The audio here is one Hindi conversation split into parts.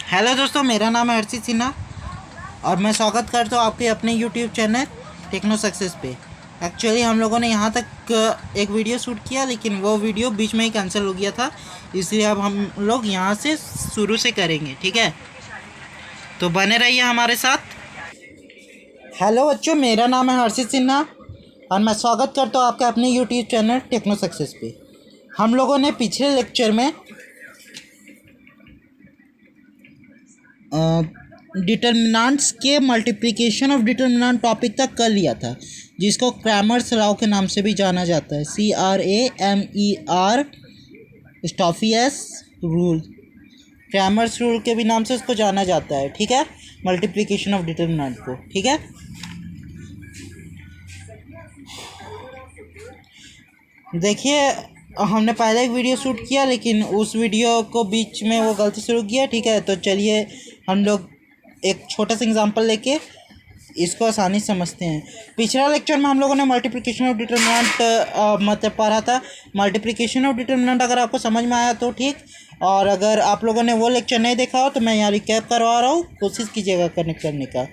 हेलो दोस्तों, मेरा नाम है हर्षित सिन्हा और मैं स्वागत करता हूँ आपके अपने यूट्यूब चैनल टेक्नो सक्सेस पे। एक्चुअली हम लोगों ने यहाँ तक एक वीडियो शूट किया, लेकिन वो वीडियो बीच में ही कैंसिल हो गया था, इसलिए अब हम लोग यहाँ से शुरू से करेंगे। ठीक है, तो बने रहिए हमारे साथ। हेलो बच्चों, मेरा नाम है हर्षित सिन्हा और मैं स्वागत करता हूँ आपके अपने यूट्यूब चैनल टेक्नो सक्सेस पे। हम लोगों ने पिछले लेक्चर में डिटर्मिनेंट्स के मल्टीप्लिकेशन ऑफ डिटर्मिनेंट टॉपिक तक कर लिया था, जिसको क्रैमर्स लॉ के नाम से भी जाना जाता है। CRAMER स्टॉफियस रूल, क्रैमर्स रूल के भी नाम से इसको जाना जाता है। ठीक है, मल्टीप्लिकेशन ऑफ डिटर्मिनेंट को। ठीक है, देखिए हमने पहले एक वीडियो शूट किया, लेकिन उस वीडियो को बीच में वो गलती से रुक गया। ठीक है, तो चलिए हम लोग एक छोटा सा एग्जांपल लेके इसको आसानी से समझते हैं। पिछला लेक्चर में हम लोगों ने मल्टीप्लिकेशन ऑफ डिटर्मिनेंट मतलब पढ़ा था। मल्टीप्लिकेशन ऑफ डिटर्मिनेंट अगर आपको समझ में आया तो ठीक, और अगर आप लोगों ने वो लेक्चर नहीं देखा हो तो मैं यहाँ रिकैप करवा रहा हूँ, कोशिश कीजिएगा कनेक्ट करने का।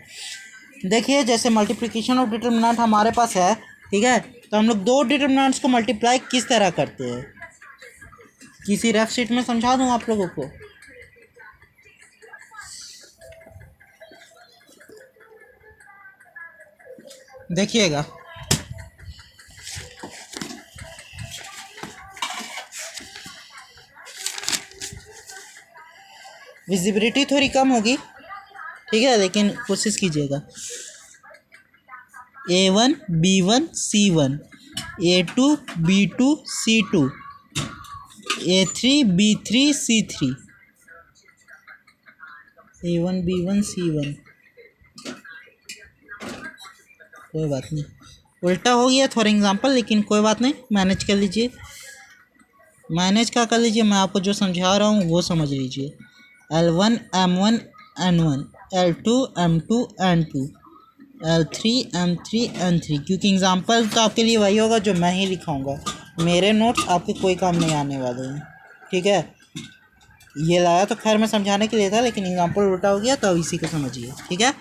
देखिए, जैसे मल्टीप्लिकेशन ऑफ डिटर्मिनेंट हमारे पास है, ठीक है, तो हम लोग दो डिटर्मिनेंट्स को मल्टीप्लाई किस तरह करते हैं, किसी रफ शीट में समझा दूँ आप लोगों को। देखिएगा, विजिबिलिटी थोड़ी कम होगी, ठीक है, लेकिन कोशिश कीजिएगा। A1 B1 C1, A2 B2 C2, A3 B3 C3, A1 B1 C1। कोई बात नहीं, उल्टा हो गया थोड़ा एग्जांपल, लेकिन कोई बात नहीं, मैनेज कर लीजिए। मैनेज क्या कर लीजिए, मैं आपको जो समझा रहा हूँ वो समझ लीजिए। L1 M1 N1, L2 M2 N2, L3 M3 N3। क्योंकि एग्जांपल तो आपके लिए वही होगा जो मैं ही लिखाऊंगा, मेरे नोट्स आपके कोई काम नहीं आने वाले हैं। ठीक है, ये लाया तो खैर मैं समझाने के लिए था, लेकिन एग्जांपल उल्टा हो गया तो अब इसी को समझिए। ठीक है,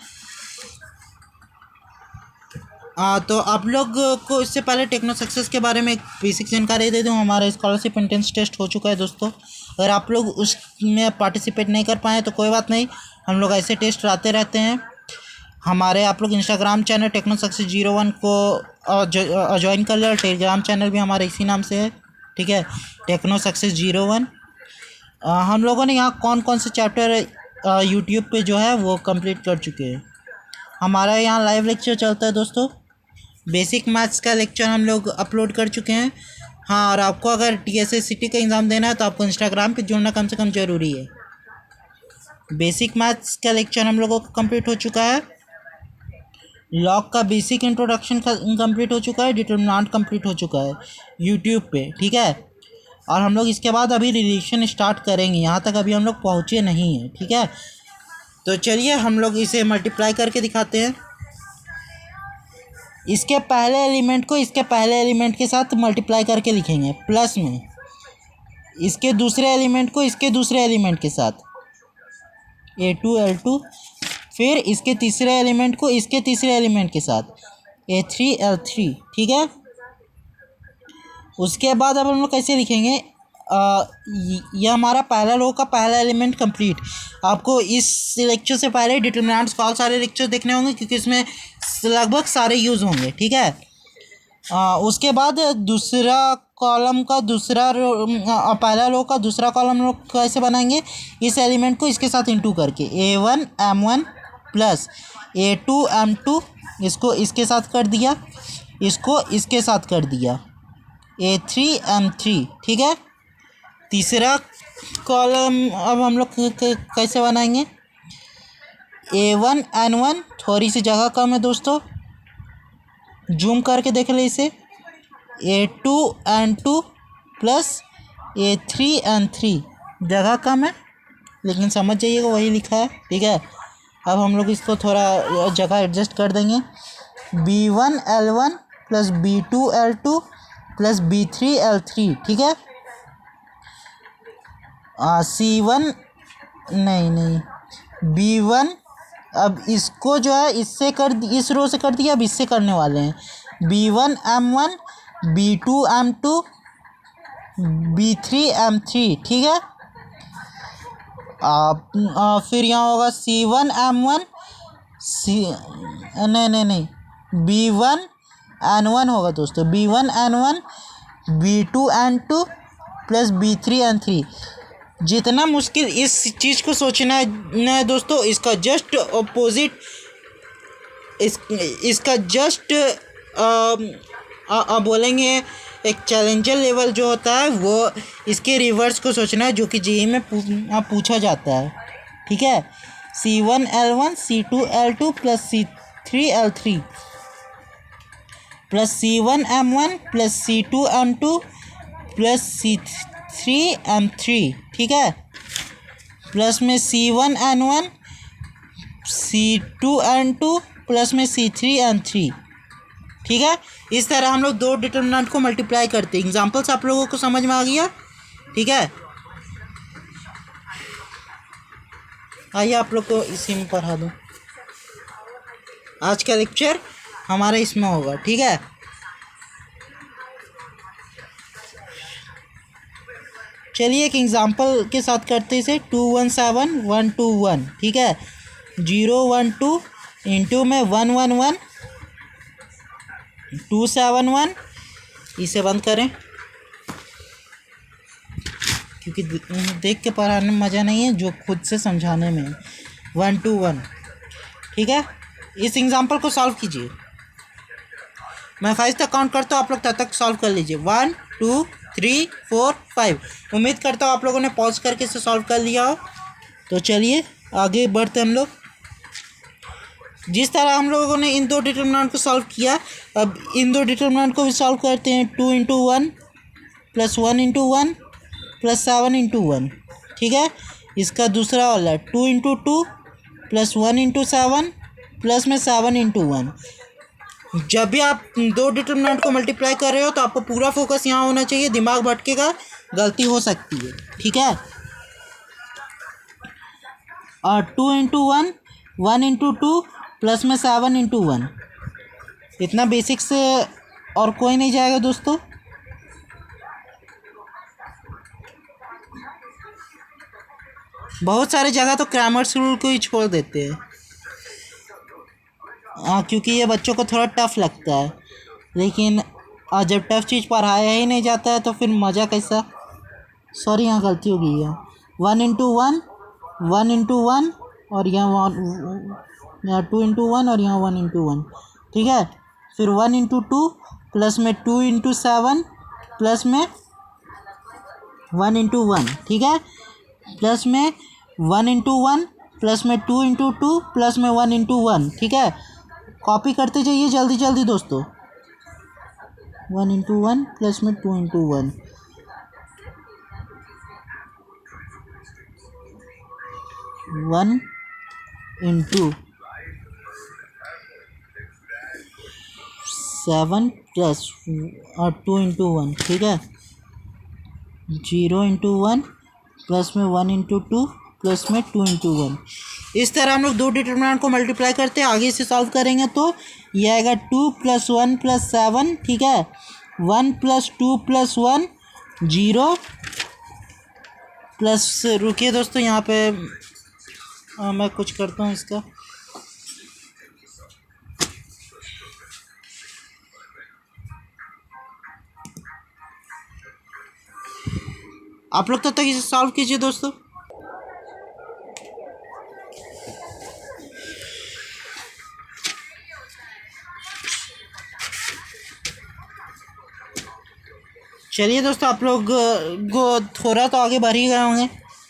तो आप लोग को इससे पहले टेक्नो सक्सेस के बारे में एक बेसिक जानकारी दे दूं। हमारा स्कॉलरशिप एंट्रेंस टेस्ट हो चुका है दोस्तों। अगर आप लोग उसमें पार्टिसिपेट नहीं कर पाए तो कोई बात नहीं, हम लोग ऐसे टेस्ट लाते रहते हैं। हमारे आप लोग इंस्टाग्राम चैनल टेक्नो सक्सेस 01 को ज्वाइन कर लो। टेलीग्राम चैनल भी हमारा इसी नाम से है, ठीक है, टेक्नो सक्सेस 01। हम लोगों ने यहाँ कौन कौन से चैप्टर यूट्यूब पे जो है वो कंप्लीट कर चुके हैं। हमारा यहाँ लाइव लेक्चर चलता है दोस्तों। बेसिक मैथ्स का लेक्चर हम लोग अपलोड कर चुके हैं। हाँ, और आपको अगर TSSCT का एग्ज़ाम देना है तो आपको इंस्टाग्राम पे जुड़ना कम से कम ज़रूरी है। बेसिक मैथ्स का लेक्चर हम लोगों का कंप्लीट हो चुका है। लॉग का बेसिक इंट्रोडक्शन कंप्लीट हो चुका है। डिटर्मिनेंट कंप्लीट हो चुका है यूट्यूब पे, ठीक है। और हम लोग इसके बाद अभी रिलेशन स्टार्ट करेंगे, यहाँ तक अभी हम लोग पहुँचे नहीं हैं, ठीक है। तो चलिए हम लोग इसे मल्टीप्लाई करके दिखाते हैं। इसके पहले एलिमेंट को इसके पहले एलिमेंट के साथ मल्टीप्लाई करके लिखेंगे प्लस में, इसके दूसरे एलिमेंट को इसके दूसरे एलिमेंट के साथ A2 L2, फिर इसके तीसरे एलिमेंट को इसके तीसरे एलिमेंट के साथ A3 L3, ठीक है। उसके बाद अब हम लोग कैसे लिखेंगे, ये हमारा पहला रो का पहला एलिमेंट कंप्लीट। आपको इस लेक्चर से पहले डिटर्मिनेंट्स का सारे लेक्चर देखने होंगे, क्योंकि इसमें लगभग सारे यूज़ होंगे, ठीक है। उसके बाद दूसरा कॉलम का दूसरा रो, पहला रो का दूसरा कॉलम रो कैसे बनाएंगे, इस एलिमेंट को इसके साथ इंटू करके A1 M1 plus A2 M2, इसको इसके साथ कर दिया, इसको इसके साथ कर दिया A3 M3, ठीक है। तीसरा कॉलम अब हम लोग कैसे बनाएंगे, A1 N1, थोड़ी सी जगह कम है दोस्तों, जूम करके देख ले इसे, A2 N2 plus A3 N3, जगह कम है लेकिन समझ जाइएगा वही लिखा है, ठीक है। अब हम लोग इसको थोड़ा जगह एडजस्ट कर देंगे। B1 L1 plus B2 L2 plus B3 L3, ठीक है। C1 नहीं B1, अब इसको जो है इससे इस रो से कर दिया, अब इससे करने वाले हैं B1 M1, B2 M2, B3 M3, ठीक है। फिर यहाँ होगा C1 M1, नहीं B1 N1 होगा दोस्तों, B1 N1, B2 N2 plus B3 N3। जितना मुश्किल इस चीज़ को सोचना है दोस्तों, इसका जस्ट अपोजिट, इसका जस्ट बोलेंगे एक चैलेंजर लेवल जो होता है वो इसके रिवर्स को सोचना है, जो कि जेईई में पूछा जाता है, ठीक है। C1 L1 C2 L2 plus C3 L3 plus C1 M1 plus C2 M2 plus C3 M3, ठीक है। प्लस में C1 N1 C2 N2 plus में C3 N3, ठीक है। इस तरह हम लोग दो डिटर्मिनेंट को मल्टीप्लाई करते हैं। एग्जांपल्स आप लोगों को समझ में आ गया, ठीक है। आइए आप लोग को इसी में पढ़ा दूँ। आज का लेक्चर हमारा इसमें होगा, ठीक है। चलिए एक एग्जांपल के साथ करते इसे। 2 1 7 1 2 1, ठीक है। 0 1 2 इंटू में 1 1 1 2 7 1। इसे बंद करें क्योंकि देख के पढ़ाने में मज़ा नहीं है, जो खुद से समझाने में। 1 2 1, ठीक है। इस एग्जांपल को सॉल्व कीजिए। मैं 5 तक काउंट करता हूँ, आप लोग तब तक सॉल्व कर लीजिए। 1 2 3 4 5। उम्मीद करता हूँ आप लोगों ने पॉज करके इसे सॉल्व कर लिया हो। तो चलिए आगे बढ़ते हम लोग। जिस तरह हम लोगों ने इन दो डिटर्मिनेंट को सॉल्व किया, अब इन दो डिटर्मिनेंट को भी सॉल्व करते हैं। 2 into 1 plus 1 into 1 plus 7 into 1, ठीक है। इसका दूसरा वाला 2 इंटू 2 प्लस 1 इंटू 7 प्लस में 7 इंटू 1। जब भी आप दो डिटर्मिनेंट को मल्टीप्लाई कर रहे हो तो आपको पूरा फोकस यहाँ होना चाहिए, दिमाग भटकेगा, गलती हो सकती है, ठीक है। और 2 इंटू 1 1 इंटू 2 प्लस में 7 इंटू 1। इतना बेसिक से और कोई नहीं जाएगा दोस्तों। बहुत सारे जगह तो क्रैमर्स रूल को ही छोड़ देते हैं, क्योंकि ये बच्चों को थोड़ा टफ लगता है। लेकिन जब टफ चीज़ पढ़ाया ही नहीं जाता है तो फिर मज़ा कैसा। सॉरी, यहाँ गलती हो गई है। 1 इंटू 1 1 इंटू 1 और यहाँ 2 इंटू 1 और यहाँ 1 इंटू 1, ठीक है। फिर 1 इंटू 2 प्लस में 2 इंटू 7 प्लस में 1 इंटू 1, ठीक है। प्लस में 1 इंटू 1 प्लस में 2 इंटू 2 प्लस में 1 इंटू 1, ठीक है। कॉपी करते जाइए जल्दी जल्दी दोस्तों। 1 इंटू 1 प्लस में 2 इंटू 1, 1 इंटू 7 प्लस और 2 इंटू 1, ठीक है। 0 इंटू 1 प्लस में 1 इंटू 2 प्लस में 2 इंटू 1। इस तरह हम लोग दो डिटर्मिनेंट को मल्टीप्लाई करते हैं। आगे से सॉल्व करेंगे तो ये आएगा 2 प्लस 1 प्लस 7, ठीक है। 1 प्लस 2 प्लस 1 0 प्लस, रुकिए दोस्तों यहाँ पे मैं कुछ करता हूँ इसका। आप लोग तब तक इसे सॉल्व कीजिए दोस्तों। चलिए दोस्तों, आप लोग को थोड़ा तो आगे बढ़ ही गए होंगे,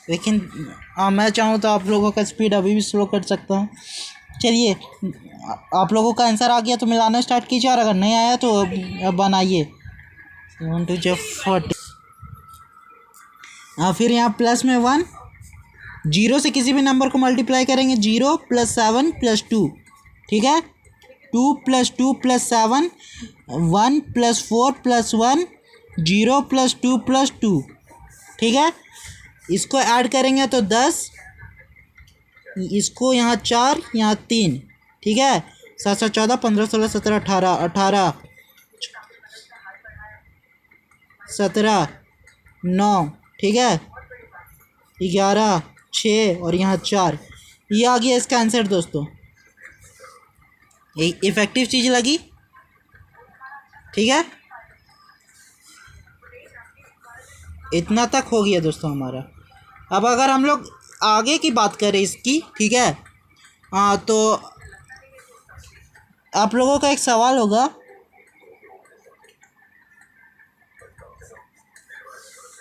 लेकिन मैं चाहूँ तो आप लोगों का स्पीड अभी भी स्लो कर सकता हूँ। चलिए, आप लोगों का आंसर आ गया तो मिलाना स्टार्ट कीजिए, और अगर नहीं आया तो अब बनाइए। 1 2 40। फिर यहाँ प्लस में 1, 0 से किसी भी नंबर को मल्टीप्लाई करेंगे। 0 प्लस 7 प्लस 2, ठीक है। 2 plus 2 plus 7, 1 plus 4 plus 1, 0 plus 2 plus 2, ठीक है। इसको ऐड करेंगे तो 10, इसको यहाँ 4, यहाँ 3, ठीक है। 7 7 14, 15 16 17 18, 18 17 9, ठीक है, 11 6 और यहाँ 4। ये आ गया इसका आंसर दोस्तों। ये इफ़ेक्टिव चीज़ लगी, ठीक है। इतना तक हो गया दोस्तों हमारा। अब अगर हम लोग आगे की बात करें इसकी, ठीक है, हाँ, तो आप लोगों का एक सवाल होगा,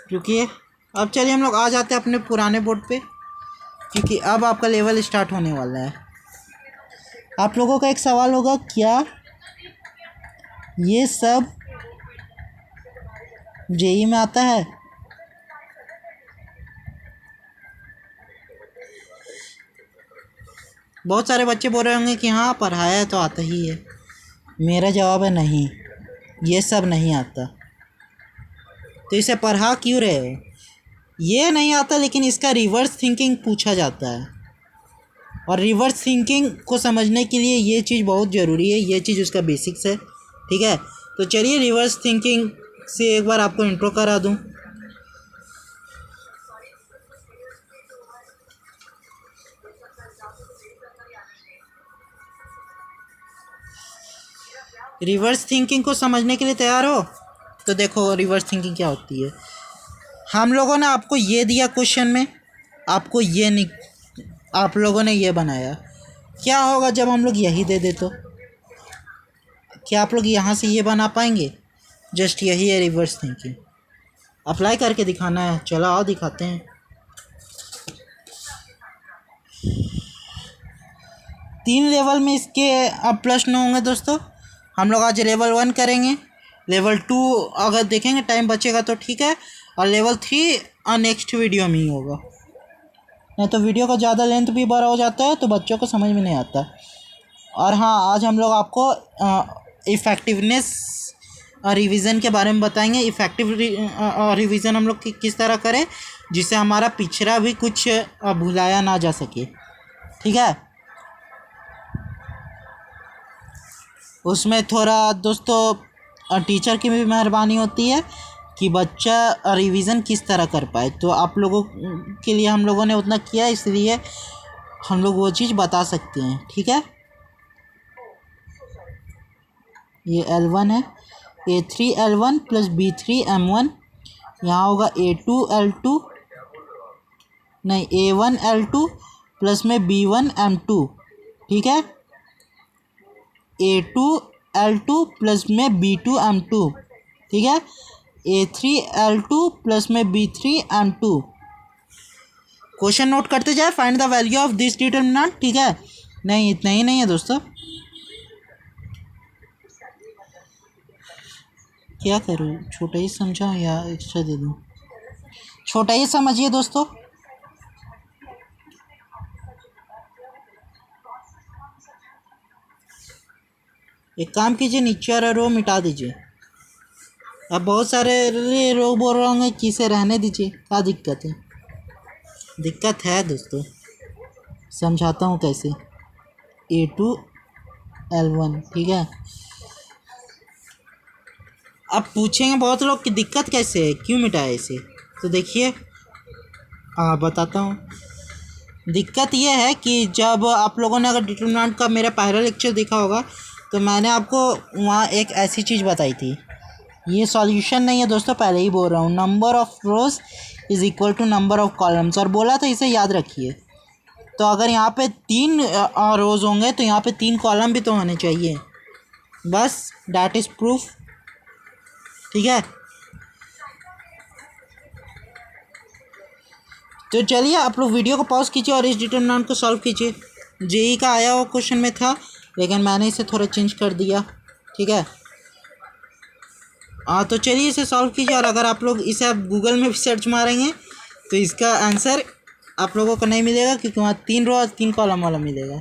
क्योंकि अब चलिए हम लोग आ जाते हैं अपने पुराने बोर्ड पे, क्योंकि अब आपका लेवल स्टार्ट होने वाला है। आप लोगों का एक सवाल होगा, क्या ये सब जेई में आता है? बहुत सारे बच्चे बोल रहे होंगे कि हाँ पढ़ाया तो आता ही है। मेरा जवाब है नहीं, ये सब नहीं आता। तो इसे पढ़ा क्यों रहे हो? ये नहीं आता, लेकिन इसका रिवर्स थिंकिंग पूछा जाता है, और रिवर्स थिंकिंग को समझने के लिए ये चीज़ बहुत ज़रूरी है। ये चीज़ उसका बेसिक्स है, ठीक है। तो चलिए रिवर्स थिंकिंग से एक बार आपको इंट्रो करा दूँ। रिवर्स थिंकिंग को समझने के लिए तैयार हो? तो देखो रिवर्स थिंकिंग क्या होती है। हम लोगों ने आपको ये दिया क्वेश्चन में, आपको ये नहीं, आप लोगों ने ये बनाया। क्या होगा जब हम लोग यही दे दे? तो क्या आप लोग यहाँ से ये बना पाएंगे? जस्ट यही है रिवर्स थिंकिंग। अप्लाई करके दिखाना है, चलो आओ दिखाते हैं। 3 लेवल में इसके अब प्रश्न होंगे दोस्तों। हम लोग आज लेवल 1 करेंगे, लेवल 2 अगर देखेंगे टाइम बचेगा तो ठीक है, और लेवल 3 नेक्स्ट वीडियो में ही होगा। नहीं तो वीडियो का ज़्यादा लेंथ भी बड़ा हो जाता है तो बच्चों को समझ में नहीं आता। और हाँ, आज हम लोग आपको इफ़ेक्टिवनेस रिवीजन के बारे में बताएंगे। इफ़ेक्टिव रिवीजन हम लोग किस तरह करें जिससे हमारा पिछड़ा भी कुछ भुलाया ना जा सके, ठीक है। उसमें थोड़ा दोस्तों टीचर की भी मेहरबानी होती है कि बच्चा रिवीजन किस तरह कर पाए। तो आप लोगों के लिए हम लोगों ने उतना किया, इसलिए हम लोग वो चीज़ बता सकते हैं, ठीक है। ये L1 है, A3L1 प्लस B3M1, यहाँ होगा A2L2, नहीं A1L2 प्लस में B1M2, ठीक है। A2L2 प्लस में B2M2, ठीक है। A3L2 प्लस में B3M2। क्वेश्चन नोट करते जाए। Find the value of this determinant, ठीक है। नहीं, इतना ही नहीं है दोस्तों, क्या करूँ, छोटा ही समझाऊँ या एक्स्ट्रा दे दूँ? छोटा ही समझिए दोस्तों। एक काम कीजिए, नीचे वाला रो मिटा दीजिए। अब बहुत सारे रो बोल रहे होंगे कि इसे रहने दीजिए, क्या दिक्कत है? दिक्कत है दोस्तों, समझाता हूँ कैसे। A2L1, ठीक है। अब पूछेंगे बहुत लोग कि दिक्कत कैसे है, क्यों मिटाया इसे? तो देखिए बताता हूँ। दिक्कत यह है कि जब आप लोगों ने अगर डिटरमिनेंट का मेरा पहला लेक्चर देखा होगा तो मैंने आपको वहाँ एक ऐसी चीज़ बताई थी। ये सॉल्यूशन नहीं है दोस्तों, पहले ही बोल रहा हूँ। Number of rows is equal to number of columns, और बोला था इसे याद रखिए। तो अगर यहाँ पे 3 रोज़ होंगे तो यहाँ पे 3 कॉलम भी तो होने चाहिए, बस डैट इज़ प्रूफ, ठीक है। तो चलिए आप लोग वीडियो को पॉज कीजिए और इस डिटरमिनेंट को सॉल्व कीजिए। जेई का आया हुआ क्वेश्चन में था, लेकिन मैंने इसे थोड़ा चेंज कर दिया, ठीक है। तो चलिए इसे सॉल्व कीजिए, और अगर आप लोग इसे आप गूगल में भी सर्च मारेंगे तो इसका आंसर आप लोगों को नहीं मिलेगा, क्योंकि वहाँ 3 रो और 3 कॉलम वाला मिलेगा।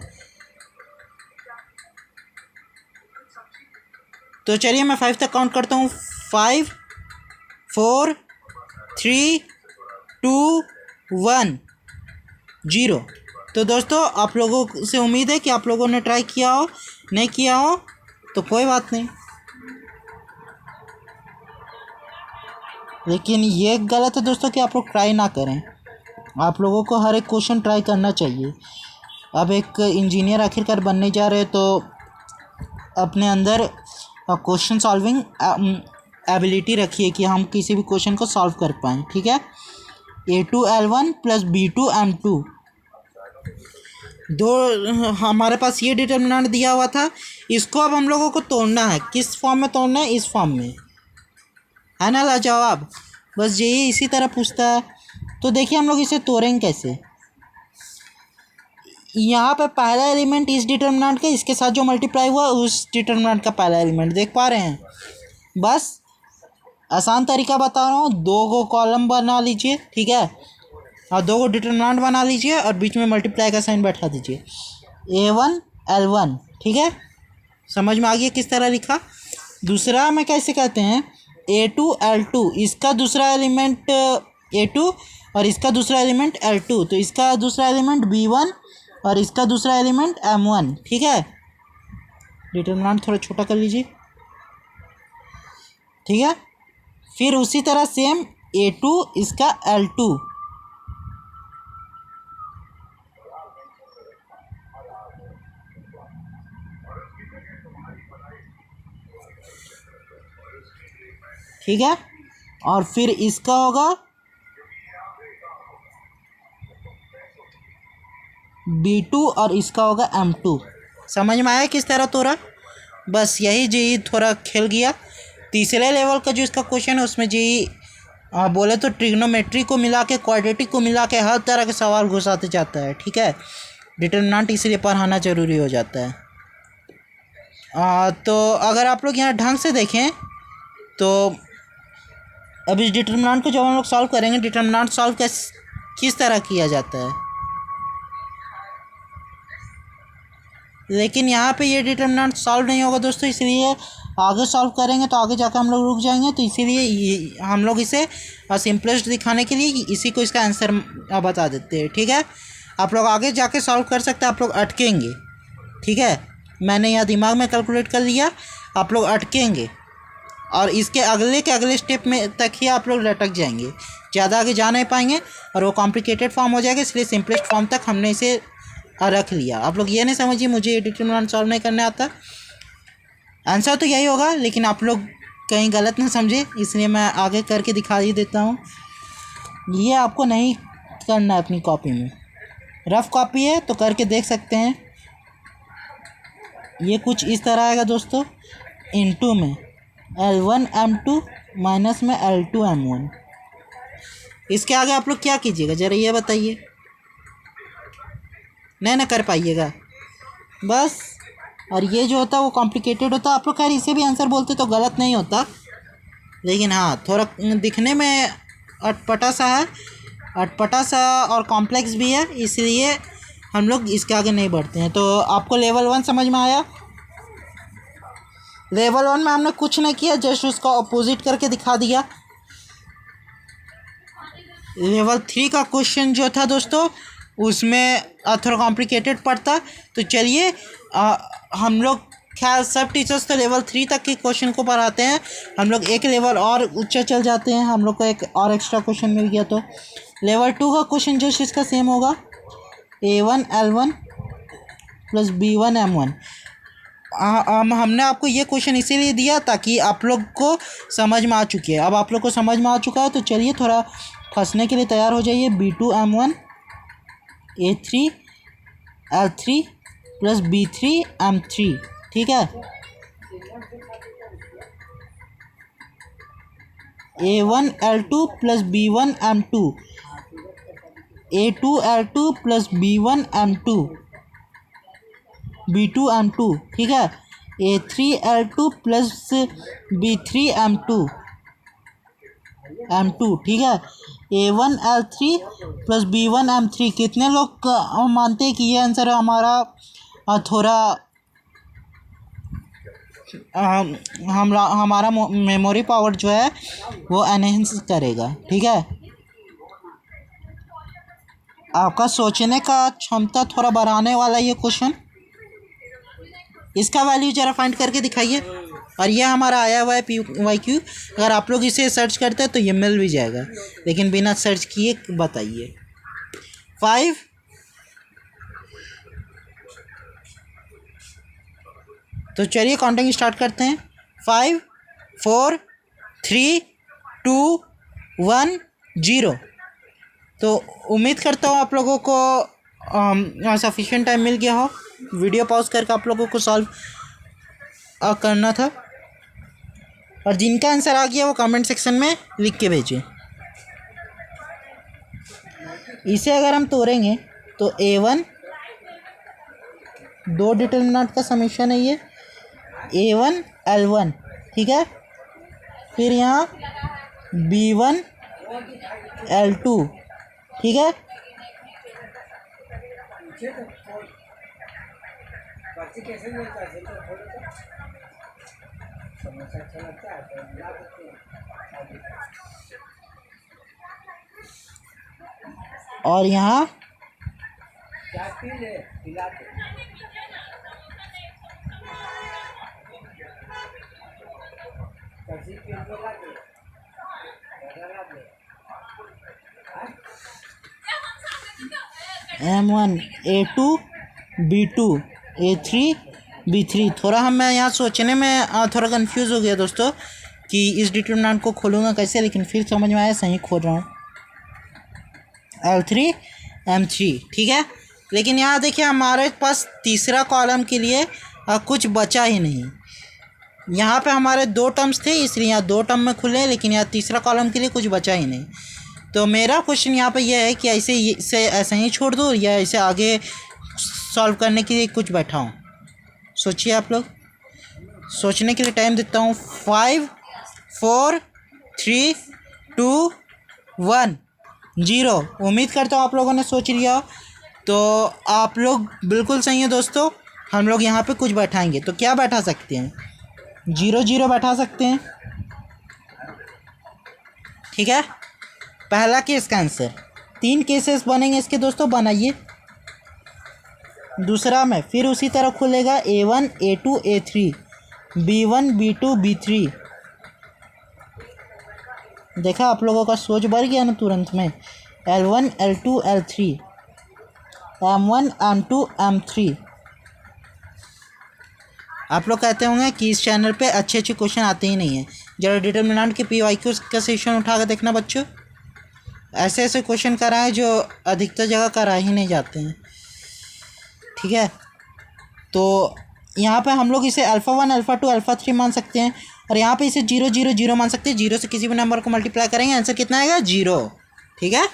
तो चलिए मैं 5 तक काउंट करता हूँ। 5 4 3 2 1 0। तो दोस्तों आप लोगों से उम्मीद है कि आप लोगों ने ट्राई किया हो, नहीं किया हो तो कोई बात नहीं, लेकिन ये गलत है दोस्तों कि आप लोग ट्राई ना करें। आप लोगों को हर एक क्वेश्चन ट्राई करना चाहिए। अब एक इंजीनियर आखिरकार बनने जा रहे हैं तो अपने अंदर क्वेश्चन सॉल्विंग एबिलिटी रखिए कि हम किसी भी क्वेश्चन को सॉल्व कर पाएँ, ठीक है। A2L1 प्लस B2M2, दो हमारे पास ये डिटर्मिनेंट दिया हुआ था, इसको अब हम लोगों को तोड़ना है। किस फॉर्म में तोड़ना है? इस फॉर्म में, है ना लाजवाब। बस यही इसी तरह पूछता है। तो देखिए हम लोग इसे तोड़ेंगे कैसे। यहाँ पे पहला एलिमेंट इस डिटर्मिनेंट का, इसके साथ जो मल्टीप्लाई हुआ उस डिटर्मिनेंट का पहला एलिमेंट, देख पा रहे हैं। बस आसान तरीका बता रहा हूँ, दो गो कॉलम बना लीजिए, ठीक है, और दो गो डिटर्मिनेंट बना लीजिए और बीच में मल्टीप्लाई का साइन बैठा दीजिए। A1L1, ठीक है, समझ में आ गया किस तरह लिखा। दूसरा में कैसे कहते हैं, A2L2, इसका दूसरा एलिमेंट A2 और इसका दूसरा एलिमेंट L2, तो इसका दूसरा एलिमेंट B1 और इसका दूसरा एलिमेंट M1, ठीक है। डिटर्मिनेंट थोड़ा छोटा कर लीजिए, ठीक है। फिर उसी तरह सेम A2 इसका L2, ठीक है, और फिर इसका होगा B2 और इसका होगा M2। समझ में आया किस तरह तोड़ा? बस यही जी थोड़ा खेल गया। तीसरे लेवल का जो इसका क्वेश्चन है उसमें जी बोले तो ट्रिग्नोमेट्री को मिला के, क्वाड्रेटिक को मिला के हर तरह के सवाल घुसाते जाता है, ठीक है। डिटर्मिनेंट इसलिए पढ़ाना ज़रूरी हो जाता है। तो अगर आप लोग यहाँ ढंग से देखें तो अब इस डिटर्मिनेंट को जब हम लोग सॉल्व करेंगे, डिटर्मिनेंट सॉल्व किस तरह किया जाता है, लेकिन यहाँ पे ये डिटर्मिनेंट सॉल्व नहीं होगा दोस्तों, इसलिए आगे सॉल्व करेंगे तो आगे जाकर हम लोग रुक जाएंगे। तो इसीलिए हम लोग इसे सिंपलेस्ट दिखाने के लिए इसी को इसका आंसर बता देते हैं, ठीक है। आप लोग आगे जाके सॉल्व कर सकते हैं, आप लोग अटकेंगे, ठीक है। मैंने यहाँ दिमाग में कैलकुलेट कर लिया, आप लोग अटकेंगे और इसके अगले के अगले स्टेप में तक ही आप लोग लटक जाएंगे, ज़्यादा आगे जा नहीं पाएंगे और वो कॉम्प्लिकेटेड फॉर्म हो जाएगा। इसलिए सिंपलेस्ट फॉर्म तक हमने इसे रख लिया। आप लोग ये नहीं समझिए मुझे ये डिटर्मिनेंट सॉल्व नहीं करने आता, आंसर तो यही होगा, लेकिन आप लोग कहीं गलत ना समझे, इसलिए मैं आगे करके दिखा ही देता हूँ। ये आपको नहीं करना है अपनी कॉपी में, रफ कॉपी है तो करके देख सकते हैं। ये कुछ इस तरह आएगा दोस्तों, इनटू में L1M2 माइनस में L2M1। इसके आगे आप लोग क्या कीजिएगा ज़रा ये बताइए, नहीं ना कर पाइएगा बस। और ये जो होता है वो कॉम्प्लिकेटेड होता है। आप लोग खैर इसे भी आंसर बोलते तो गलत नहीं होता, लेकिन हाँ थोड़ा दिखने में अटपटा सा है, अटपटा सा और कॉम्प्लेक्स भी है, इसलिए हम लोग इसके आगे नहीं बढ़ते हैं। तो आपको लेवल 1 समझ में आया। लेवल 1 में हमने कुछ नहीं किया, जस्ट उसका अपोजिट करके दिखा दिया। लेवल 3 का क्वेश्चन जो था दोस्तों उसमें थोड़ा कॉम्प्लिकेटेड पड़ता। तो चलिए हम लोग ख्याल सब टीचर्स तो लेवल 3 तक के क्वेश्चन को पढ़ाते हैं, हम लोग एक लेवल और ऊंचा चल जाते हैं, हम लोग को एक और एक्स्ट्रा क्वेश्चन मिल गया। तो लेवल 2 का क्वेश्चन जस्ट इसका सेम होगा, A1L1 प्लस B1M1। हमने आपको ये क्वेश्चन इसीलिए दिया ताकि आप लोग को समझ में आ चुकी है। अब आप लोग को समझ में आ चुका है तो चलिए थोड़ा फंसने के लिए तैयार हो जाइए। B2M1 A3L3 प्लस B3M3, ठीक है। A1L2 plus B1M2, A2L2 plus B1M2, B2M2, ठीक है। A3L2 प्लस B3M2, M2, ठीक है। A1L3 plus B1M3। कितने लोग मानते हैं कि ये आंसर हमारा थोड़ा हमारा मेमोरी पावर जो है वो एनहेंस करेगा, ठीक है। आपका सोचने का क्षमता थोड़ा बढ़ाने वाला ये क्वेश्चन। इसका वैल्यू ज़रा फाइंड करके दिखाइए। और ये हमारा आया हुआ है PYQ। अगर आप लोग इसे सर्च करते हैं तो ये मिल भी जाएगा, लेकिन बिना सर्च किए बताइए। 5 तो चलिए काउंटिंग स्टार्ट करते हैं। 5 4 3 2 1 0। तो उम्मीद करता हूँ आप लोगों को सफिशिएंट टाइम मिल गया हो। वीडियो पॉज करके आप लोगों को सॉल्व करना था। और जिनका आंसर आ गया वो कमेंट सेक्शन में लिख के भेजें। इसे अगर हम तोड़ेंगे तो A1 दो डिटरमिनेंट का समेशन है ये, A1 L1, ठीक है। फिर यहाँ B1 L2, ठीक है। और यहाँ M1 A2 B2 A3 B3। थोड़ा मैं यहाँ सोचने में थोड़ा कंफ्यूज हो गया दोस्तों कि इस डिटरमिनेंट को खोलूँगा कैसे, लेकिन फिर समझ में आया, सही खोल रहा हूँ। L3 M3, ठीक है। लेकिन यहाँ देखिए हमारे पास तीसरा कॉलम के लिए कुछ बचा ही नहीं। यहाँ पे हमारे 2 टर्म्स थे, इसलिए यहाँ 2 टर्म में खुले, लेकिन यहाँ तीसरा कॉलम के लिए कुछ बचा ही नहीं। तो मेरा क्वेश्चन यहाँ पे यह है कि इसे ऐसे ही छोड़ दूँ या इसे आगे सॉल्व करने के लिए कुछ बैठाऊँ। सोचिए आप लोग, सोचने के लिए टाइम देता हूँ। 5 4 3 2 1 0। उम्मीद करता हूँ आप लोगों ने सोच लिया हो। तो आप लोग बिल्कुल सही है दोस्तों। हम लोग यहाँ पे कुछ बैठाएंगे तो क्या बैठा सकते हैं? 0 0 बैठा सकते हैं, ठीक है। पहला केस का आंसर। 3 केसेस बनेंगे इसके दोस्तों, बनाइए। दूसरा में फिर उसी तरह खुलेगा A1 A2 A3 B1 B2 B3। देखा आप लोगों का सोच बढ़ गया ना तुरंत में। L1 L2 L3 M1 M2 M3। आप लोग कहते होंगे कि इस चैनल पे अच्छे क्वेश्चन आते ही नहीं हैं। जरा डिटरमिनेंट के PYQ का सेशन उठा कर देखना बच्चों। ऐसे ऐसे क्वेश्चन कराएं जो अधिकतर जगह करा ही नहीं जाते हैं, ठीक है। तो यहाँ पे हम लोग इसे अल्फ़ा 1 अल्फ़ा 2 अल्फ़ा 3 मान सकते हैं, और यहाँ पे इसे 0 0 0 मान सकते हैं। 0 से किसी भी नंबर को मल्टीप्लाई करेंगे, आंसर कितना आएगा? 0, ठीक है।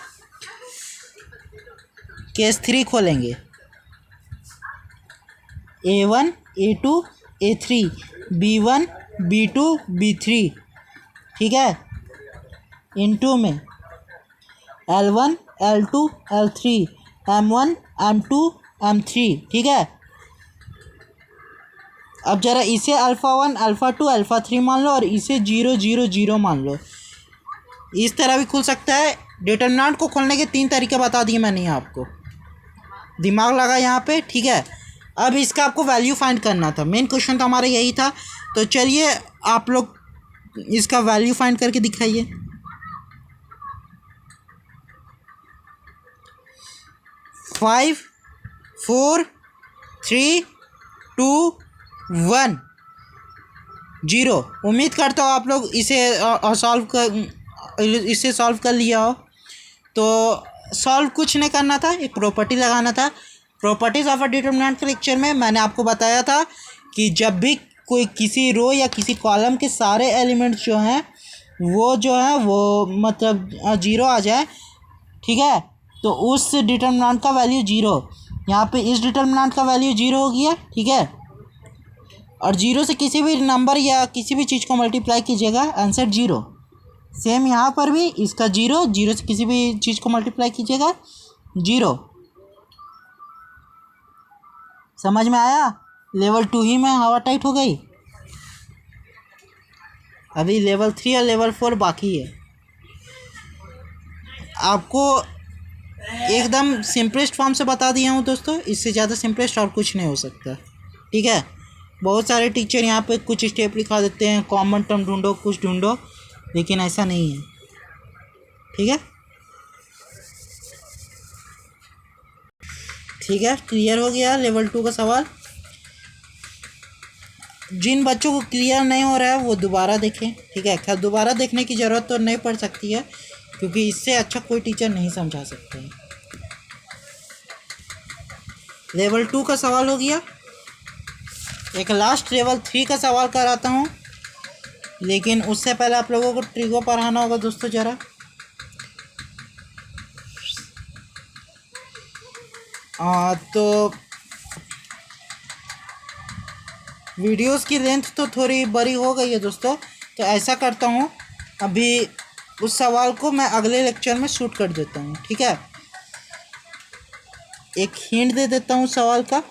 केस 3 खोलेंगे। A1 A2 A3 B1 B2 B3, ठीक है। इनटू में L1 L2 L3 M1 M2 M3, ठीक है। अब जरा इसे अल्फ़ा 1 अल्फ़ा 2 अल्फ़ा 3 मान लो और इसे 0 0 0 मान लो। इस तरह भी खुल सकता है। डिटरमिनेंट को खोलने के 3 तरीके बता दिए मैंने आपको, दिमाग लगा यहाँ पे, ठीक है। अब इसका आपको वैल्यू फाइंड करना था। मेन क्वेश्चन तो हमारा यही था। तो चलिए आप लोग इसका वैल्यू फाइंड करके दिखाइए। 5 4 3 2 1 0। उम्मीद करता हूँ आप लोग इसे सॉल्व कर लिया हो। तो सॉल्व कुछ नहीं करना था, एक प्रॉपर्टी लगाना था। प्रॉपर्टीज ऑफ अ डिटरमिनेंट के लेक्चर में मैंने आपको बताया था कि जब भी कोई किसी रो या किसी कॉलम के सारे एलिमेंट्स जो हैं वो मतलब 0 आ जाए, ठीक है, तो उस डिटरमिनेंट का वैल्यू 0। यहाँ पे इस डिटरमिनेंट का वैल्यू 0 हो गया, ठीक है। और 0 से किसी भी नंबर या किसी भी चीज़ को मल्टीप्लाई कीजिएगा, आंसर 0। सेम यहाँ पर भी इसका 0 0 से किसी भी चीज़ को मल्टीप्लाई कीजिएगा, 0। समझ में आया? लेवल 2 ही में हवा टाइट हो गई। अभी लेवल 3 और लेवल 4 बाकी है। आपको एकदम सिंपलेस्ट फॉर्म से बता दिया हूँ दोस्तों, इससे ज़्यादा सिंपलेस्ट और कुछ नहीं हो सकता। ठीक है, बहुत सारे टीचर यहाँ पे कुछ स्टेप लिखा देते हैं, कॉमन टर्म ढूंढो, कुछ ढूंढो, लेकिन ऐसा नहीं है। ठीक है, ठीक है, क्लियर हो गया लेवल 2 का सवाल। जिन बच्चों को क्लियर नहीं हो रहा है वो दोबारा देखें। ठीक है, खैर दोबारा देखने की ज़रूरत तो नहीं पड़ सकती है, क्योंकि इससे अच्छा कोई टीचर नहीं समझा सकते हैं। लेवल 2 का सवाल हो गया। एक लास्ट लेवल 3 का सवाल कराता हूँ, लेकिन उससे पहले आप लोगों को ट्रिगो पढ़ाना होगा दोस्तों ज़रा। तो वीडियोस की लेंथ तो थोड़ी बड़ी हो गई है दोस्तों, तो ऐसा करता हूँ, अभी उस सवाल को मैं अगले लेक्चर में शूट कर देता हूँ। ठीक है, एक हिंट दे देता हूँ सवाल का।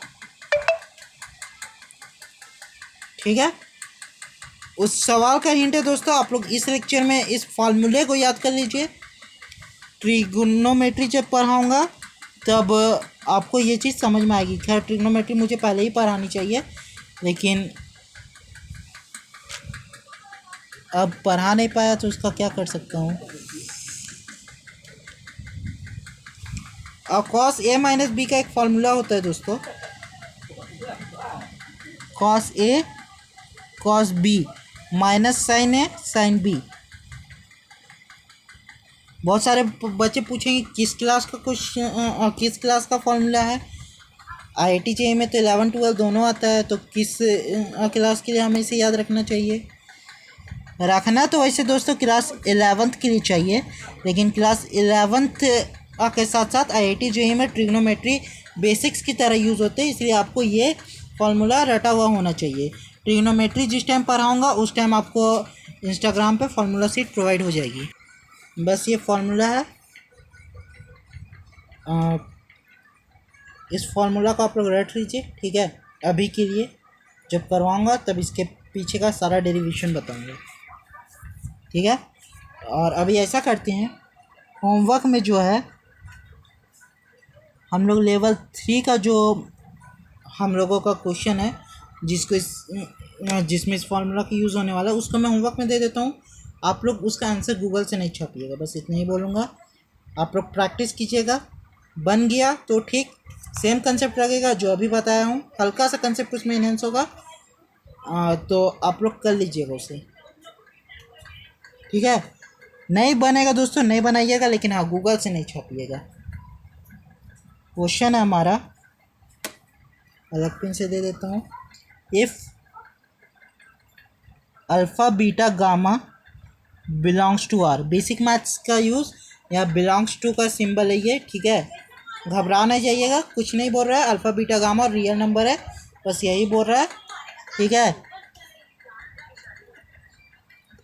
ठीक है, उस सवाल का हिंट है दोस्तों, आप लोग इस लेक्चर में इस फार्मूले को याद कर लीजिए। ट्रिग्नोमेट्री जब पढ़ाऊँगा तब आपको ये चीज़ समझ में आएगी। खैर ट्रिग्नोमेट्री मुझे पहले ही पढ़ानी चाहिए, लेकिन अब पढ़ा नहीं पाया तो उसका क्या कर सकता हूँ। और कॉस ए माइनस बी का एक फार्मूला होता है दोस्तों, cos A cos B minus sign A sine B. बहुत सारे बच्चे पूछेंगे किस क्लास का किस क्लास का फॉर्मूला है। IIT JEE में तो 11 12 दोनों आता है, तो किस क्लास के लिए हमें इसे याद रखना चाहिए। रखना तो वैसे दोस्तों क्लास 11th के लिए चाहिए, लेकिन क्लास 11th के साथ साथ IIT JEE में ट्रिग्नोमेट्री बेसिक्स की तरह यूज़ होते हैं, इसलिए आपको ये फार्मूला रटा हुआ होना चाहिए। ट्रिग्नोमेट्री जिस टाइम पढ़ाऊँगा उस टाइम आपको इंस्टाग्राम पे फार्मूला शीट प्रोवाइड हो जाएगी। बस ये फार्मूला है, इस फार्मूला को आप लोग रट लीजिए। ठीक है, अभी के लिए जब करवाऊँगा तब इसके पीछे का सारा डेरिवेशन बताऊँगा। ठीक है, और अभी ऐसा करते हैं, होमवर्क में जो है हम लोग लेवल 3 का जो हम लोगों का क्वेश्चन है जिसमें इस फार्मूला का यूज़ होने वाला है, उसको मैं होमवर्क में दे देता हूँ। आप लोग उसका आंसर गूगल से नहीं छापिएगा, बस इतना ही बोलूँगा। आप लोग प्रैक्टिस कीजिएगा, बन गया तो ठीक, सेम कंसेप्ट लगेगा जो अभी बताया हूँ, हल्का सा कंसेप्ट उसमें इन्हेंस होगा, तो आप लोग कर लीजिएगा उसे। ठीक है, नहीं बनेगा दोस्तों नहीं बनाइएगा, लेकिन हाँ गूगल से नहीं छापिएगा। क्वेश्चन है हमारा, अलग पिन से दे देता हूँ। If alpha beta gamma belongs to R, basic maths का यूज़, या बिलोंग्स टू का सिंबल है ये। ठीक है, घबरा नहीं जाइएगा, कुछ नहीं बोल रहा है, alpha beta gamma real number है, बस यही बोल रहा है। ठीक है,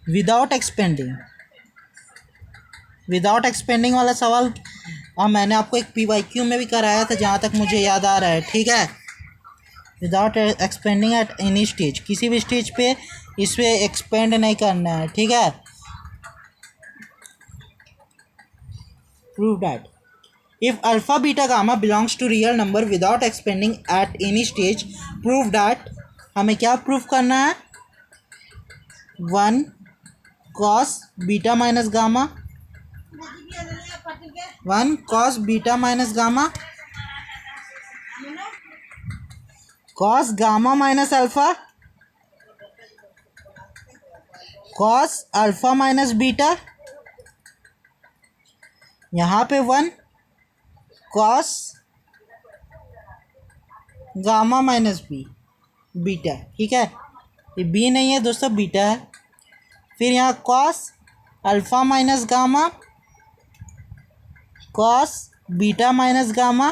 विदाउट एक्सपेंडिंग वाला सवाल मैंने आपको एक PYQ में भी कराया था जहाँ तक मुझे याद आ रहा है। ठीक है, without expanding at any stage, किसी भी स्टेज पे इस पर एक्सपेंड नहीं करना है। ठीक है, prove that if alpha beta gamma belongs to real number without expanding at any stage, prove that, हमें क्या प्रूव करना है, 1 cos beta minus gamma, 1 cos beta minus gamma, cos gamma minus alpha, cos alpha minus beta, यहाँ पे 1 cos गामा माइनस बीटा। ठीक है, ये बी नहीं है दोस्तों, बीटा है। फिर यहाँ cos alpha minus gamma, cos beta minus gamma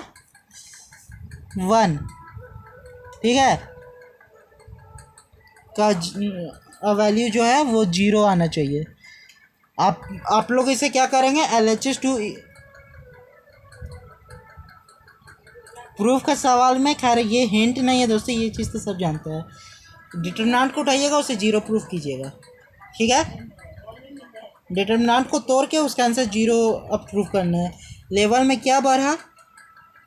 1। ठीक है, का वैल्यू जो है वो 0 आना चाहिए। आप लोग इसे क्या करेंगे, LHS टू प्रूफ का सवाल में, खैर ये हिंट नहीं है दोस्तों, ये चीज़ तो सब जानते हैं। डिटरमिनेंट को उठाइएगा, उसे 0 प्रूफ कीजिएगा। ठीक है, डिटरमिनेंट को तोड़ के उसका आंसर 0 अब प्रूफ करना है। लेवल में क्या बढ़ा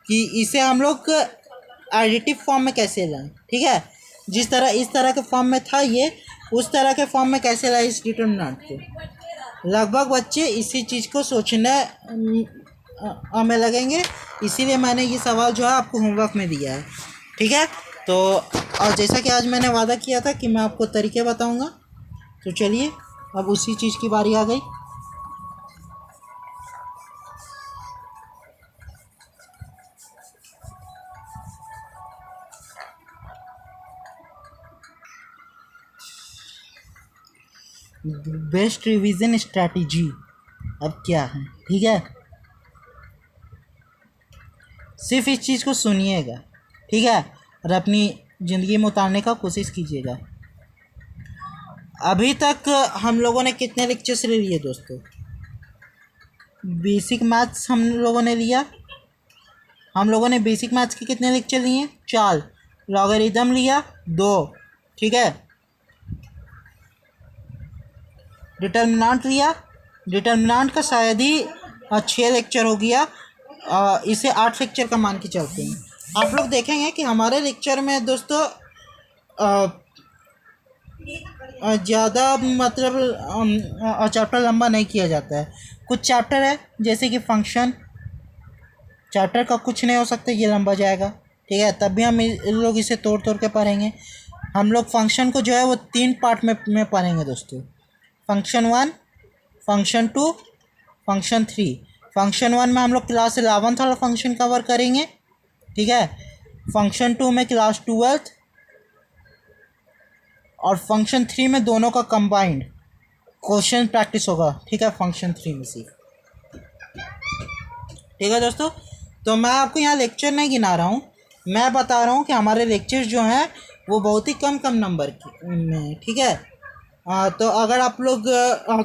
कि इसे हम लोग एडिटिव फॉर्म में कैसे लाएं, ठीक है। जिस तरह इस तरह के फॉर्म में था ये, उस तरह के फॉर्म में कैसे लाएं इस डिटरमिनेंट को। लगभग बच्चे इसी चीज़ को सोचने हमें लगेंगे, इसीलिए मैंने ये सवाल जो है आपको होमवर्क में दिया है, ठीक है। तो और जैसा कि आज मैंने वादा किया था कि मैं आपको तरीके बताऊंगा, तो चलिए अब उसी चीज़ की बारी आ गई। बेस्ट रिवीजन स्ट्रैटेजी अब क्या है, ठीक है। सिर्फ इस चीज़ को सुनिएगा, ठीक है, और अपनी ज़िंदगी में उतारने का कोशिश कीजिएगा। अभी तक हम लोगों ने कितने लेक्चर्स ले लिए दोस्तों? बेसिक मैथ्स हम लोगों ने लिया, हम लोगों ने बेसिक मैथ्स के कितने लेक्चर लिए? 4। लॉगरिदम लिया 2, ठीक है। डिटर्मिनेंट लिया, डिटर्मिनेंट का शायद ही 6 लेक्चर हो गया, इसे 8 लेक्चर का मान के चलते हैं। आप लोग देखेंगे कि हमारे लेक्चर में दोस्तों ज़्यादा मतलब चैप्टर लंबा नहीं किया जाता है। कुछ चैप्टर है जैसे कि फंक्शन, चैप्टर का कुछ नहीं हो सकता, ये लंबा जाएगा, ठीक है, तब भी हम लोग इसे तोड़ तोड़ के पढ़ेंगे। हम लोग फंक्शन को जो है वो 3 पार्ट में पढ़ेंगे दोस्तों। Function 1, function 2, function 3। फंक्शन 1 में हम लोग क्लास 11th वाला फंक्शन कवर करेंगे, ठीक है। फंक्शन 2 में क्लास 12th, और फंक्शन 3 में दोनों का कंबाइंड क्वेश्चन प्रैक्टिस होगा, ठीक है, फंक्शन 3 में से, ठीक है दोस्तों। तो मैं आपको यहाँ लेक्चर नहीं गिना रहा हूँ, मैं बता रहा हूँ कि हमारे लेक्चर्स जो हैं वो बहुत ही कम नंबर के में, ठीक है। तो अगर आप लोग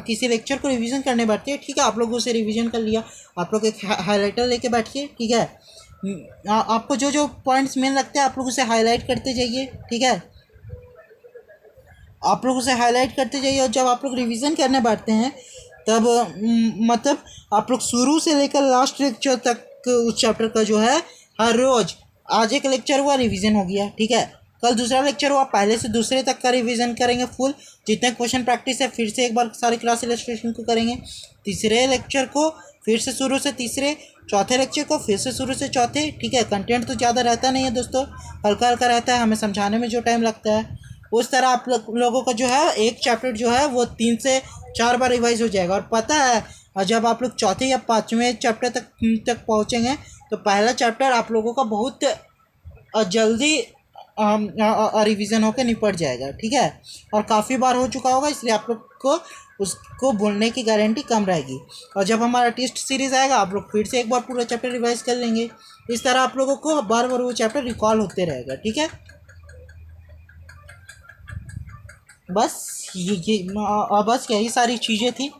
किसी लेक्चर को रिवीजन करने बैठते हैं, ठीक है, आप लोग उसे रिवीजन कर लिया, आप लोग एक हाईलाइटर लेके बैठिए, ठीक है। आपको जो जो पॉइंट्स मेन लगते हैं आप लोग उसे हाईलाइट करते जाइए, ठीक है, आप लोग उसे हाईलाइट करते जाइए। और जब आप लोग रिवीजन करने बैठते हैं तब मतलब आप लोग शुरू से लेकर लास्ट लेक्चर तक उस चैप्टर का जो है हर रोज़, आज एक लेक्चर हुआ रिवीजन हो गया, ठीक है, कल दूसरा लेक्चर हुआ, पहले से दूसरे तक का रिवीजन करेंगे फुल, जितने क्वेश्चन प्रैक्टिस है फिर से एक बार सारे क्लास इलस्ट्रेशन को करेंगे, तीसरे लेक्चर को फिर से शुरू से तीसरे, चौथे लेक्चर को फिर से शुरू से चौथे, ठीक है। कंटेंट तो ज़्यादा रहता नहीं है दोस्तों, हल्का हल्का रहता है, हमें समझाने में जो टाइम लगता है उस तरह आप लोगों का जो है एक चैप्टर जो है वो 3 से 4 बार रिवाइज हो जाएगा। और पता है, और जब आप लोग चौथे या 5वें चैप्टर तक पहुँचेंगे तो पहला चैप्टर आप लोगों का बहुत जल्दी रिवीजन होकर निपट जाएगा, ठीक है, और काफ़ी बार हो चुका होगा, इसलिए आप लोग को उसको भूलने की गारंटी कम रहेगी। और जब हमारा टेस्ट सीरीज़ आएगा आप लोग फिर से एक बार पूरा चैप्टर रिवाइज कर लेंगे, इस तरह आप लोगों को बार बार वो चैप्टर रिकॉल होते रहेगा, ठीक है। बस बस यही सारी चीज़ें थी।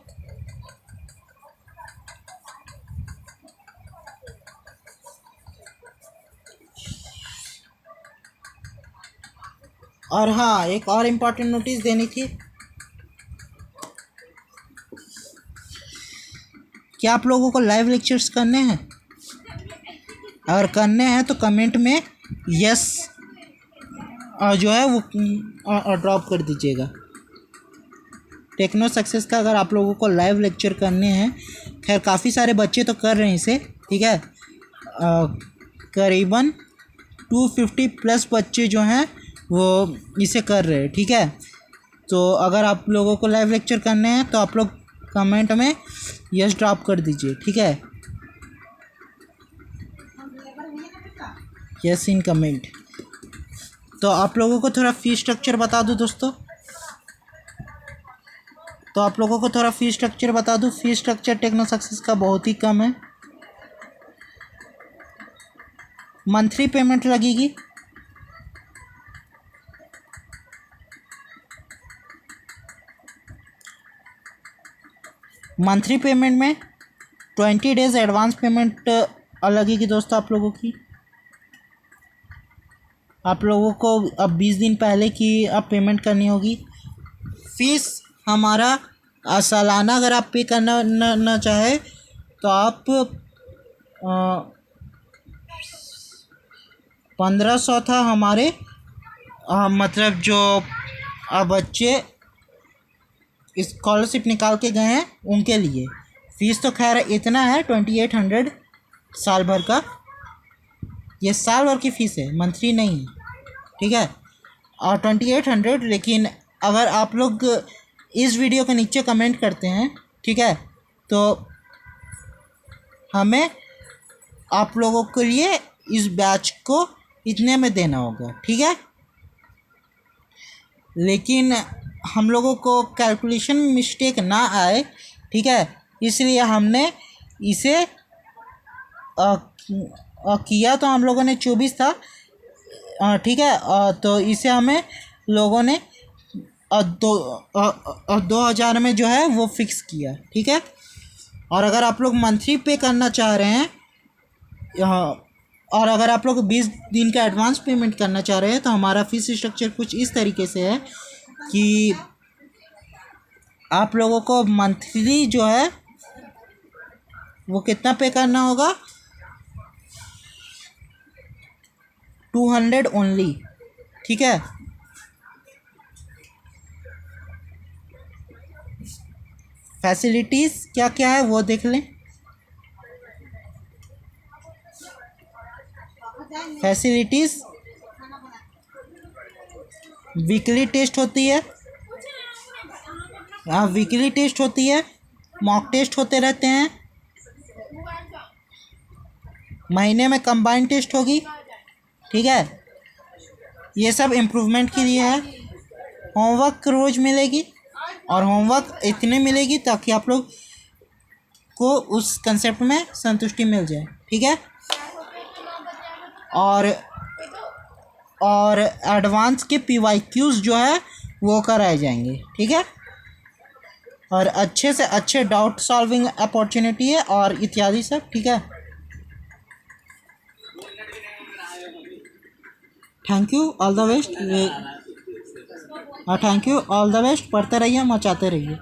और हाँ, एक और इम्पॉर्टेंट नोटिस देनी थी कि आप लोगों को लाइव लेक्चर्स करने हैं, अगर करने हैं तो कमेंट में यस जो है वो ड्रॉप कर दीजिएगा। टेक्नो सक्सेस का अगर आप लोगों को लाइव लेक्चर करने हैं, खैर काफ़ी सारे बच्चे तो कर रहे हैं इसे, ठीक है, करीबन 250+ बच्चे जो हैं वो इसे कर रहे हैं, ठीक है। तो अगर आप लोगों को लाइव लेक्चर करने हैं तो आप लोग कमेंट में यस ड्रॉप कर दीजिए, ठीक है, यस इन कमेंट। तो आप लोगों को थोड़ा फी स्ट्रक्चर बता दूं दोस्तों, तो आप लोगों को थोड़ा फी स्ट्रक्चर बता दूं। फी स्ट्रक्चर टेक्नो सक्सेस का बहुत ही कम है, मंथली पेमेंट लगेगी, मंथली पेमेंट में 20 डेज एडवांस पेमेंट लगेगी दोस्तों आप लोगों की। आप लोगों को अब 20 दिन पहले की अब पेमेंट करनी होगी। फीस हमारा सालाना अगर आप पे करना ना चाहे तो आप 1500 था हमारे मतलब जो बच्चे स्कॉलरशिप निकाल के गए हैं उनके लिए। फ़ीस तो खैर इतना है 2800 साल भर का, ये साल भर की फ़ीस है, मंथली नहीं है, ठीक है। और 2800, लेकिन अगर आप लोग इस वीडियो के नीचे कमेंट करते हैं, ठीक है, तो हमें आप लोगों के लिए इस बैच को इतने में देना होगा, ठीक है। लेकिन हम लोगों को कैलकुलेशन मिस्टेक ना आए, ठीक है, इसलिए हमने इसे किया तो हम लोगों ने 24 था, ठीक है। तो इसे हमें लोगों ने 2000 में जो है वो फिक्स किया, ठीक है। और अगर आप लोग मंथली पे करना चाह रहे हैं और अगर आप लोग 20 दिन का एडवांस पेमेंट करना चाह रहे हैं तो हमारा फीस स्ट्रक्चर कुछ इस तरीके से है कि आप लोगों को मंथली जो है वो कितना पे करना होगा, 200 ओनली, ठीक है। फैसिलिटीज़ क्या क्या है वो देख लें। फैसिलिटीज़ वीकली टेस्ट होती है, वीकली टेस्ट होती है, मॉक टेस्ट होते रहते हैं, महीने में कंबाइंड टेस्ट होगी, ठीक है। ये सब इम्प्रूवमेंट के लिए है। होमवर्क रोज़ मिलेगी और होमवर्क इतने मिलेगी ताकि आप लोग को उस कंसेप्ट में संतुष्टि मिल जाए, ठीक है। और एडवांस के PYQs जो है वो कराए जाएंगे, ठीक है। और अच्छे से अच्छे डाउट सॉल्विंग अपॉर्चुनिटी है और इत्यादि सब, ठीक है। Thank you, all the best. Thank you, all the best. पढ़ते रहिए, मचाते रहिए।